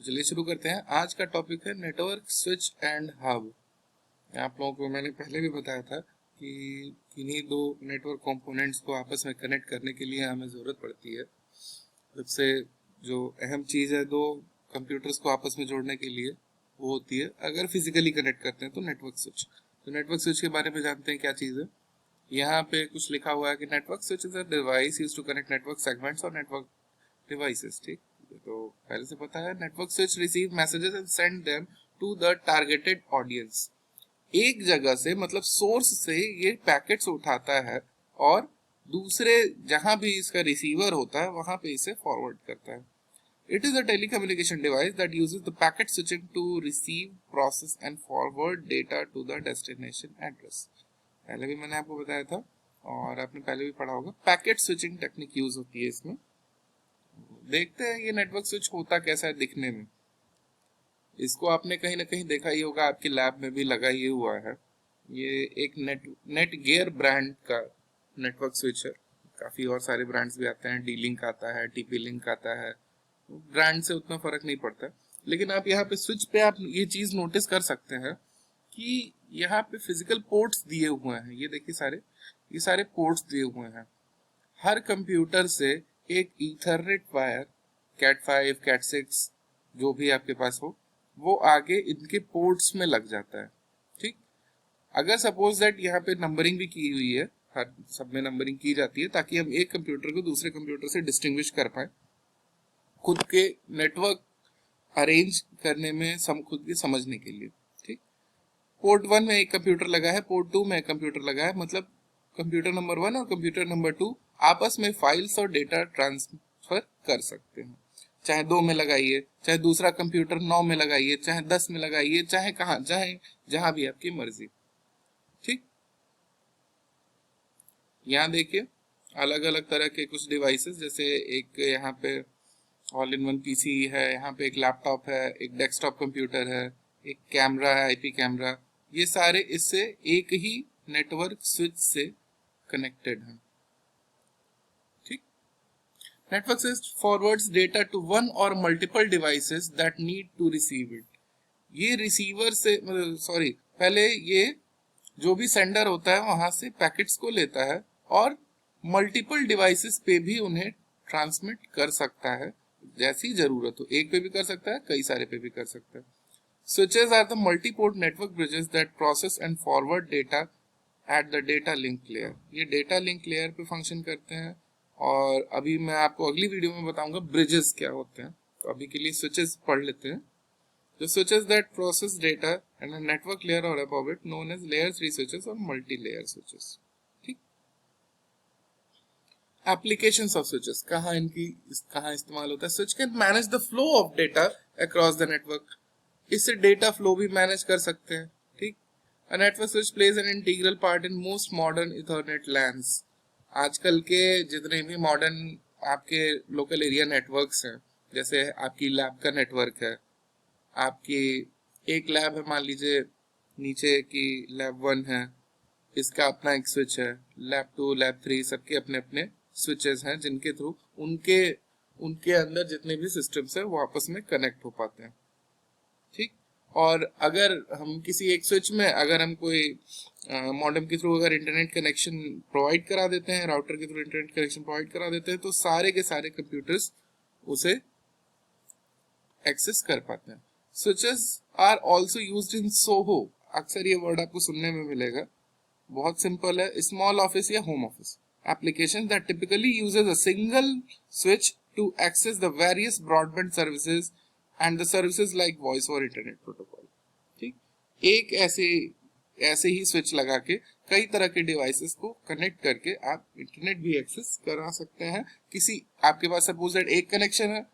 चलिए शुरू करते हैं। आज का टॉपिक है नेटवर्क स्विच एंड हब। आप लोगों को मैंने पहले भी बताया था कि इन्हीं दो नेटवर्क कंपोनेंट्स को आपस में कनेक्ट करने के लिए हमें ज़रूरत पड़ती है। सबसे जो अहम चीज़ है दो कंप्यूटर्स को आपस में जोड़ने के लिए वो होती है, अगर फिजिकली कनेक्ट करते हैं तो नेटवर्क स्विच। तो नेटवर्क स्विच के बारे में जानते हैं क्या चीज़ है। यहाँ पे कुछ लिखा हुआ है कि network switch is a device used to connect network segments और नेटवर्क डिवाइसेस। ठीक, तो पहले से पता है network switch receive messages and send them to the targeted audience. एक जगह से मतलब सोर्स से ये पैकेट्स उठाता है और दूसरे जहां भी इसका रिसीवर होता है वहां पे इसे फॉरवर्ड करता है। It is a telecommunication device that uses the packet switching to receive, process and forward data to the destination address. पहले भी मैंने आपको बताया था और आपने पहले भी पढ़ा होगा, पैकेट स्विचिंग टेक्निक यूज होती है इसमें। देखते हैं ये नेटवर्क स्विच होता कैसा है दिखने में। इसको आपने कहीं ना कहीं देखा ही होगा, आपके लैब में भी लगा ही हुआ है। ये एक नेट गियर ब्रांड का नेटवर्क स्विच है। काफी और सारे ब्रांड्स भी आते हैं, डी लिंक आता है, टीपी लिंक आता है, ब्रांड से उतना फर्क नहीं पड़ता। लेकिन आप यहाँ पे स्विच पे आप ये चीज नोटिस कर सकते हैं कि यहाँ पे फिजिकल पोर्ट्स दिए हुए हैं। ये देखिए ये सारे पोर्ट्स दिए हुए हैं। हर कंप्यूटर से एक ईथरनेट वायर कैट 5 कैट 6 जो भी आपके पास हो वो आगे इनके पोर्ट्स में लग जाता है। ठीक, अगर सपोज दैट यहाँ पे नंबरिंग भी की हुई है, हर सब में नंबरिंग की जाती है ताकि हम एक कंप्यूटर को दूसरे कंप्यूटर से डिस्टिंग्विश कर पाए, खुद के नेटवर्क अरेंज करने में खुद के समझने के लिए। ठीक, पोर्ट 1 में एक कंप्यूटर लगा है, पोर्ट 2 में एक कंप्यूटर लगा है, मतलब कंप्यूटर नंबर 1 और कंप्यूटर नंबर 2 आपस में फाइल्स और डेटा ट्रांसफर कर सकते हैं। चाहे 2 में लगाइए, चाहे दूसरा कंप्यूटर 9 में लगाइए, चाहे 10 में लगाइए, चाहे कहाँ, चाहे जहां भी आपकी मर्जी। ठीक, यहाँ देखिए अलग अलग तरह के कुछ डिवाइसेस, जैसे एक यहाँ पे ऑल इन वन पीसी है, यहाँ पे एक लैपटॉप है, एक डेस्कटॉप कंप्यूटर है, एक कैमरा है, आईपी कैमरा। ये सारे इससे एक ही नेटवर्क स्विच से कनेक्टेड हैं। ठीक, network switch forwards data to one और multiple devices that need to receive it. ये रिसीवर से सॉरी पहले ये जो भी सेंडर होता है वहां से पैकेट्स को लेता है और मल्टीपल डिवाइसेस पे भी उन्हें ट्रांसमिट कर सकता है। जैसी जरूरत हो, एक पे भी कर सकता है, कई सारे पे भी कर सकता है। Switches are the multi-port network bridges that process and forward data at the data link layer. ये data link layer पे फंक्शन करते हैं और अभी मैं आपको अगली वीडियो में बताऊंगा ब्रिजेस क्या होते हैं। तो अभी के लिए switches पढ़ लेते हैं। The switches that process data and a network layer or above it known as layer 3 switches or multi-layer switches. ठीक, applications of switches कहाँ इस्तेमाल होता है। Switch can manage the flow of data across the network. इससे data flow भी manage कर सकते हैं। ठीक, a network switch plays an integral part in most modern Ethernet lens. आजकल के जितने भी मॉडर्न आपके लोकल एरिया नेटवर्क्स हैं, जैसे आपकी लैब का नेटवर्क है, आपकी एक लैब है मान लीजिए नीचे की लैब 1 है, इसका अपना एक स्विच है, लैब 2 लैब 3 सबके अपने अपने स्विचेस हैं जिनके थ्रू उनके उनके अंदर जितने भी सिस्टम्स हैं वो आपस में कनेक्ट हो पाते हैं। ठीक, और अगर हम किसी एक स्विच में अगर हम कोई मॉडेम के थ्रू अगर इंटरनेट कनेक्शन प्रोवाइड करा देते हैं, राउटर के थ्रू इंटरनेट कनेक्शन प्रोवाइड करा देते हैं, तो सारे के सारे कंप्यूटर्स उसे एक्सेस कर पाते हैं। Switches are also used in SOHO. अक्सर ये वर्ड आपको सुनने में मिलेगा, बहुत सिंपल है, स्मॉल ऑफिस या home office application that typically uses a single switch to access the various broadband services and the services like voice और इंटरनेट प्रोटोकॉल। ठीक, एक ऐसे ही स्विच लगा के कई तरह के डिवाइसेस को कनेक्ट करके आप इंटरनेट भी एक्सेस करा सकते हैं। किसी आपके पास सपोज दैट एक कनेक्शन है,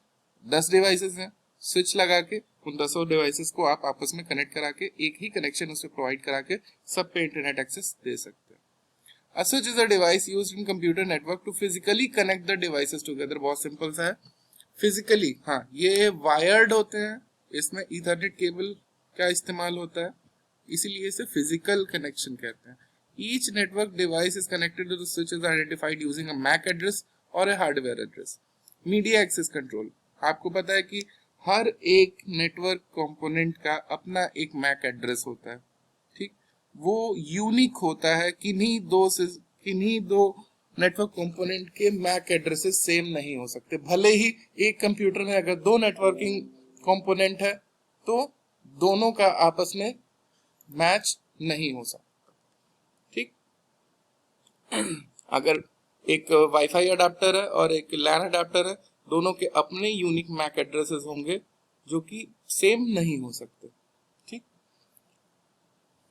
10 डिवाइसेस हैं, स्विच लगा के उन 10 डिवाइसेस को आप आपस में कनेक्ट करा के एक ही कनेक्शन उसे प्रोवाइड करा के सब पे इंटरनेट एक्सेस दे सकते हैं। A switch is a device used in computer network to physically connect the devices together. बहुत सिंपल सा है, फिजिकली। हाँ, ये वायर्ड होते हैं, इसमें ईथरनेट केबल का इस्तेमाल होता है, इसीलिए इसे फिजिकल कनेक्शन कहते हैं। Each network device is connected to the switch is identified using a MAC address और a hardware address. Media access control, आपको पता है कि हर एक नेटवर्क कंपोनेंट का अपना एक मैक एड्रेस होता है, ठीक। वो यूनिक होता है, किन्हीं दो नेटवर्क कंपोनेंट के मैक एड्रेसेस सेम नहीं हो सकते। भले ही एक कंप्यूटर में अगर दो नेटवर्किंग कंपोनेंट है तो दोनों का आपस में मैच नहीं हो सकता, ठीक। अगर एक वाईफाई अडाप्टर है और एक लैन अडाप्टर है, दोनों के अपने यूनिक मैक एड्रेसेस होंगे जो कि सेम नहीं हो सकते, ठीक।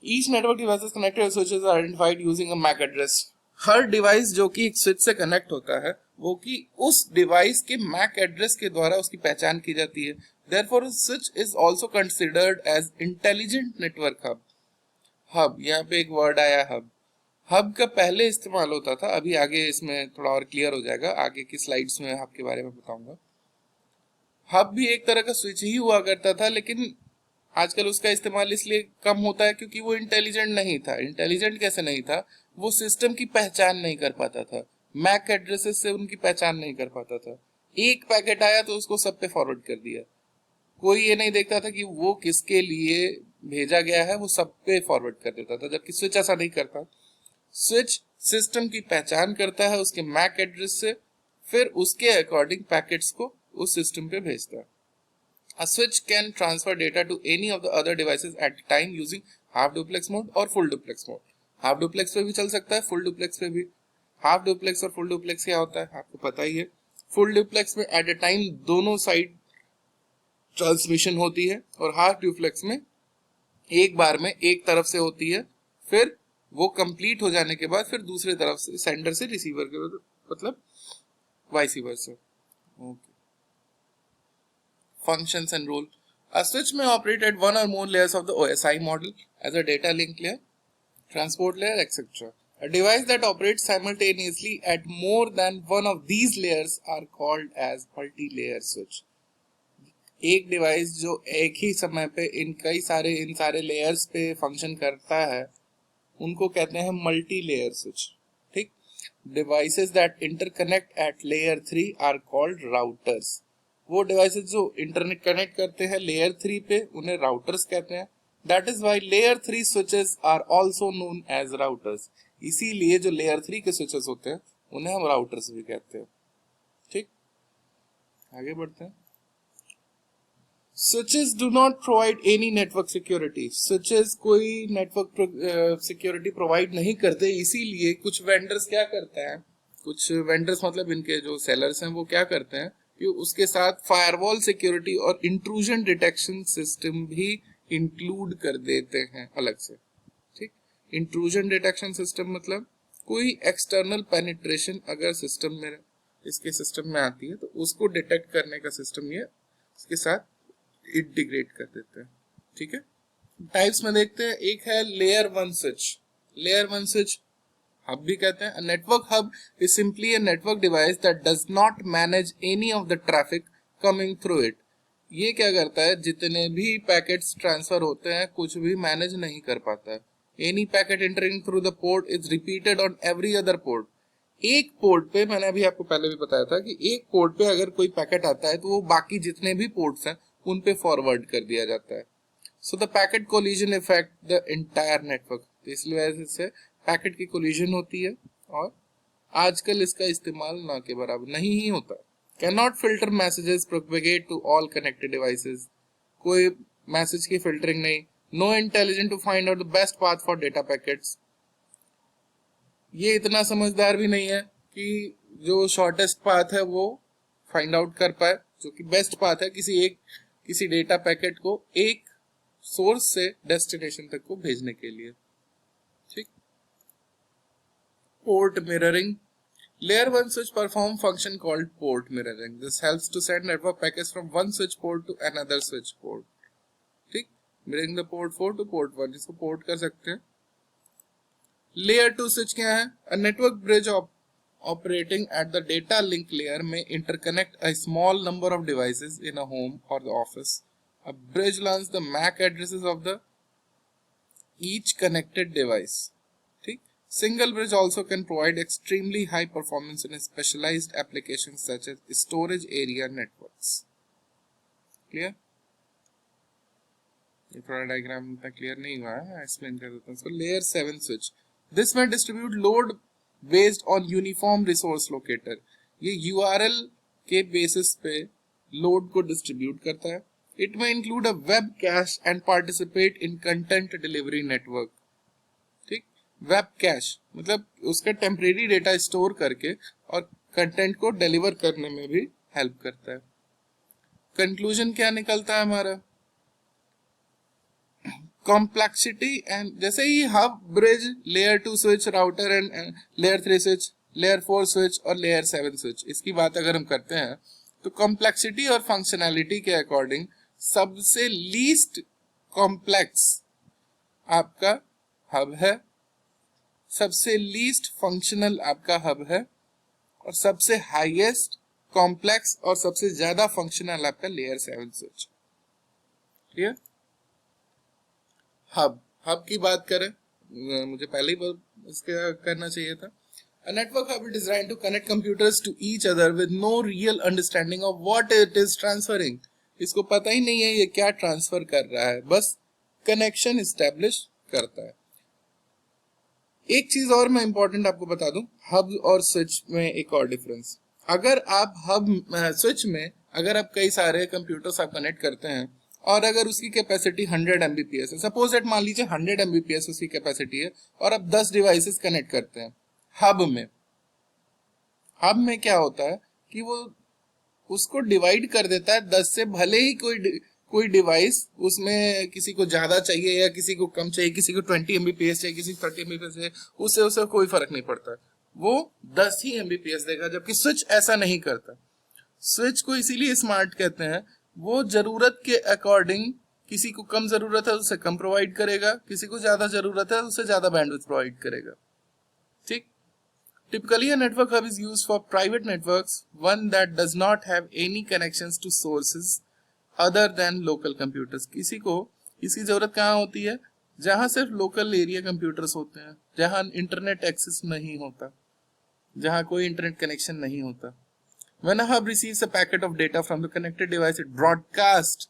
Each network devices connected switches are identified using a MAC address. हर डिवाइस जो कि एक स्विच से कनेक्ट होता है वो कि उस डिवाइस के मैक एड्रेस के द्वारा उसकी पहचान की जाती है। Therefore switch is also considered as intelligent network hub. Hub, यहाँ पे एक वर्ड आया हब। हब का पहले इस्तेमाल होता था, अभी आगे इसमें थोड़ा और क्लियर हो जाएगा, आगे की स्लाइड्स में हब के बारे में बताऊंगा। हब भी एक तरह का स्विच ही हुआ करता था, लेकिन आजकल उसका इस्तेमाल इसलिए कम होता है क्योंकि वो इंटेलिजेंट नहीं था। इंटेलिजेंट कैसे नहीं था? वो सिस्टम की पहचान नहीं कर पाता था, मैक एड्रेसेस से उनकी पहचान नहीं कर पाता था। एक पैकेट आया तो उसको सब पे फॉरवर्ड कर दिया, कोई ये नहीं देखता था कि वो किसके लिए भेजा गया है, वो सब पे फॉरवर्ड कर देता था। जबकि स्विच ऐसा नहीं करता। स्विच सिस्टम की पहचान करता है उसके मैक एड्रेस से, फिर उसके अकॉर्डिंग पैकेट्स को उस सिस्टम पे भेजता है। A switch can transfer data to any of the other devices at a time using half duplex mode और full duplex mode। Half duplex पे भी चल सकता है, फुल डुप्लेक्स पे भी। हाफ डुप्लेक्स और फुल डुप्लेक्स क्या होता है आपको पता ही है। फुल डुप्लेक्स में एट ए टाइम दोनों साइड ट्रांसमिशन होती है और हाफ डुप्लेक्स में एक बार में एक तरफ से होती है, फिर वो कंप्लीट हो जाने के बाद फिर दूसरे तरफ से सेंडर से रिसीवर के, मतलब vice versa. Okay. Functions and role. A switch may operate at one or more layers of the OSI model as a data link layer, transport layer, etc. A device that operates simultaneously at more than one of these layers are called as multi-layer switch. एक device जो एक ही समय पे इन सारे layers पे function करता है उनको कहते हैं मल्टी लेयर स्विच, ठीक। Devices that interconnect at layer 3 are called routers. वो डिवाइसेस जो इंटरनेट कनेक्ट करते हैं लेयर 3 पे उन्हें राउटर्स कहते हैं। That is why layer 3 switches are also known as routers. इसीलिए जो लेयर 3 के स्विचेस होते हैं उन्हें हम राउटर्स भी कहते हैं, ठीक। आगे बढ़ते हैं। Switches do not provide any network security. Switches कोई नेटवर्क सिक्योरिटी प्रोवाइड नहीं करते, इसीलिए कुछ वेंडर्स क्या करते हैं, कुछ वेंडर्स मतलब इनके जो सेलर्स हैं वो क्या करते हैं कि उसके साथ फायरवॉल सिक्योरिटी और इंट्रूजन डिटेक्शन सिस्टम भी इंक्लूड कर देते हैं अलग से, ठीक। इंट्रूजन डिटेक्शन सिस्टम मतलब कोई एक्सटर्नल पेनिट्रेशन अगर सिस्टम में इसके सिस्टम में आती है तो उसको डिटेक्ट करने का सिस्टम ये इसके साथ इंटीग्रेट कर देते हैं, ठीक है। टाइप्स में देखते हैं, एक है layer 1 switch. Layer 1 switch hub भी कहते हैं। Network hub is simply a network device that does not manage any of the traffic coming through it. ये क्या करता है, जितने भी पैकेट्स ट्रांसफर होते हैं कुछ भी मैनेज नहीं कर पाता है। Any packet entering through the port is repeated on every other port. एक पोर्ट पे, मैंने अभी आपको पहले भी बताया था कि एक पोर्ट पे अगर कोई पैकेट आता है तो वो बाकी जितने भी पोर्ट्स हैं उन पे फॉरवर्ड कर दिया जाता है। So the packet collision effect the entire network. तो इसलिए वजह से पैकेट की कोलिजन होती है और आजकल इसका इस्तेमाल ना के बराबर नहीं ही होता। Can not filter messages propagate to all connected devices. कोई मैसेज की फिल्टरिंग नहीं। No intelligent to find out the best path for data packets. ये इतना समझदार भी नहीं है कि जो शॉर्टेस्ट पाथ है वो फाइंड आउट कर पाए, जो कि बेस्ट पाथ है किसी डेटा पैकेट को एक सोर्स से डेस्टिनेशन तक को भेजने के लिए, ठीक। Port mirroring. Layer 1 switch perform function called port mirroring. This helps to send network packets from one switch port to another switch port, ठीक। mirroring the port 4 to port 1, इसको पोर्ट कर सकते हैं। लेयर 2 स्विच क्या है? A network bridge operating at the data link layer may interconnect a small number of devices in a home or the office. A bridge learns the MAC addresses of the each connected device, ठीक। Single bridge also can provide extremely high performance in specialized applications such as storage area networks. Clear? ये थोड़ा diagram इतना clear नहीं हुआ है, explain कर देता हूँ इसको। लेयर 7 स्विच, दिस में distribute load based on uniform resource locator. ये यूआरएल के बेसिस पे लोड को डिस्ट्रीब्यूट करता है। इट में include a web cash and participate in content delivery network. ठीक, वेब कैश मतलब उसका टेम्परेरी डेटा स्टोर करके और कंटेंट को डिलीवर करने में भी हेल्प करता है। कंक्लूजन क्या निकलता है हमारा? कॉम्प्लेक्सिटी एंड जैसे ही hub, bridge, layer 2 switch, router and layer 3 switch, layer 4 switch और लेयर 7 स्विच, इसकी बात अगर हम करते हैं तो कॉम्प्लेक्सिटी और फंक्शनैलिटी के अकॉर्डिंग सबसे लीस्ट कॉम्प्लेक्स आपका हब है, सबसे लीस्ट फंक्शनल आपका हब है, और सबसे हाईएस्ट कॉम्प्लेक्स और सबसे ज्यादा फंक्शनल आपका लेयर 7 स्विच। क्लियर? हब की बात करें, मुझे पहले ही इसका करना चाहिए था। A network hub is designed to connect computers to each other with no real understanding of what it is transferring. इसको पता ही नहीं है ये क्या ट्रांसफर कर रहा है, बस कनेक्शन इस्टेब्लिश करता है। एक चीज और मैं इंपॉर्टेंट आपको बता दूं, हब और स्विच में एक और डिफरेंस। अगर आप स्विच में अगर आप कई सारे कंप्यूटर्स आप कनेक्ट करते हैं और अगर उसकी कैपेसिटी 100 Mbps है, सपोज दैट मान लीजिए 100 Mbps उसकी कैपेसिटी है, और आप 10 डिवाइसेस कनेक्ट करते हैं हब में क्या होता है कि वो उसको डिवाइड कर देता है 10 से, भले ही कोई डिवाइस उसमें किसी को ज्यादा चाहिए या किसी को कम चाहिए, किसी को 20 Mbps चाहिए, किसी को 30 Mbps चाहिए, उससे कोई फर्क नहीं पड़ता, वो 10 ही Mbps देगा। जबकि स्विच ऐसा नहीं करता। स्विच को इसीलिए स्मार्ट कहते हैं, वो जरूरत के अकॉर्डिंग, किसी को कम जरूरत है उससे कम प्रोवाइड करेगा, किसी को ज्यादा जरूरत है उससे ज्यादा बैंडविड्थ प्रोवाइड करेगा। ठीक, typically a network hub is used for private networks, one that does not have any connections to sources other than local computers। किसी को इसकी जरूरत कहाँ होती है? जहां सिर्फ लोकल एरिया कंप्यूटर्स होते हैं, जहां इंटरनेट एक्सेस नहीं होता, जहां कोई इंटरनेट कनेक्शन नहीं होता। When a hub receives a packet of data from the connected device, it broadcasts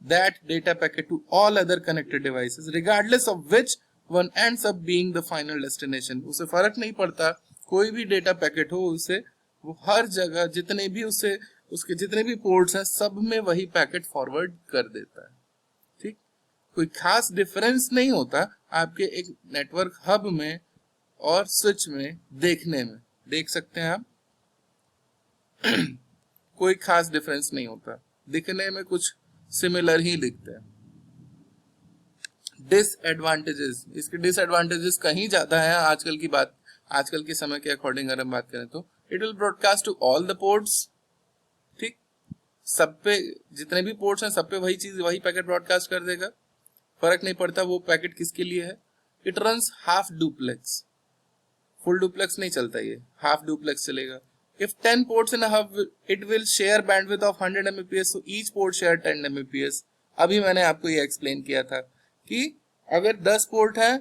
that data packet to all other connected devices, regardless of which one ends up being the final destination। उसे फर्क नहीं पड़ता कोई भी data packet हो, उसे वो हर जगह जितने भी उसके जितने भी पोर्ट्स हैं सब में वही पैकेट फॉरवर्ड कर देता है। ठीक, कोई खास डिफरेंस नहीं होता आपके एक नेटवर्क हब में और स्विच में देखने में, देख सकते हैं आप कोई खास डिफरेंस नहीं होता, दिखने में कुछ सिमिलर ही दिखते हैं। डिसएडवांटेजेस, इसके डिसएडवांटेजेस कहीं ज्यादा है आजकल के समय के अकॉर्डिंग अगर हम बात करें तो it will broadcast to all the ports. ठीक, सब पे जितने भी पोर्ट्स हैं सब पे वही पैकेट ब्रॉडकास्ट कर देगा, फर्क नहीं पड़ता वो पैकेट किसके लिए है। It runs half duplex, full duplex नहीं चलता, ये हाफ डुप्लेक्स चलेगा। If 10 ports in a hub, it will share bandwidth of 100 Mbps, so each port share 10 Mbps। अभी मैंने आपको ये एक्सप्लेन किया था कि अगर 10 पोर्ट है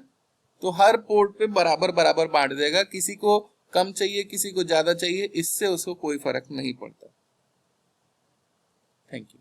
तो हर पोर्ट पे बराबर बांट देगा, किसी को कम चाहिए किसी को ज्यादा चाहिए, इससे उसको कोई फर्क नहीं पड़ता। Thank you.